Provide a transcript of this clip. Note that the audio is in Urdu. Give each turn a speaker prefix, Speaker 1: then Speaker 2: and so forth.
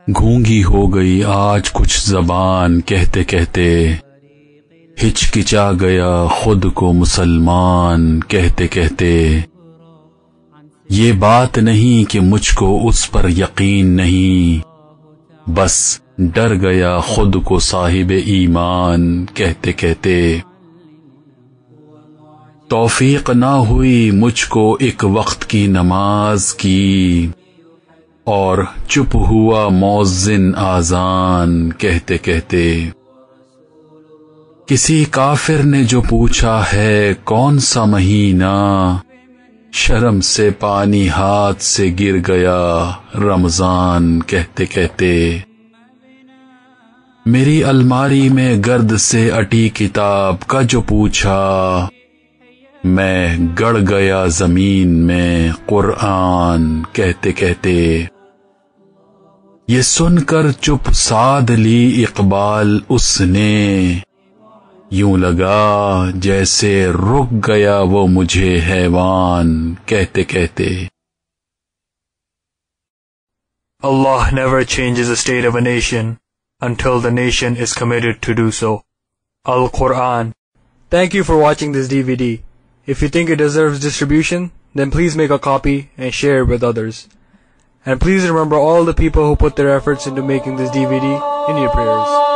Speaker 1: گونگی ہو گئی آج کچھ زبان کہتے کہتے، ہچکچا گیا خود کو مسلمان کہتے کہتے۔ یہ بات نہیں کہ مجھ کو اس پر یقین نہیں، بس ڈر گیا خود کو صاحب ایمان کہتے کہتے۔ توفیق نہ ہوئی مجھ کو ایک وقت کی نماز کی، اور چپ ہوا مؤذن آذان کہتے کہتے۔ کسی کافر نے جو پوچھا ہے کون سا مہینہ، شرم سے پانی ہاتھ سے گر گیا رمضان کہتے کہتے۔ میری الماری میں گرد سے اٹی کتاب کا جو پوچھا، میں گڑ گیا زمین میں قرآن کہتے کہتے۔ یہ سن کر چپ سادھ لی اقبال اس نے، یوں لگا جیسے رک گیا وہ مجھے حیوان کہتے کہتے۔
Speaker 2: Allah never changes the state of a nation until the nation is committed to do so. Al-Quran. Thank you for watching this DVD. If you think it deserves distribution, then please make a copy and share it with others. And please remember all the people who put their efforts into making this DVD in your prayers.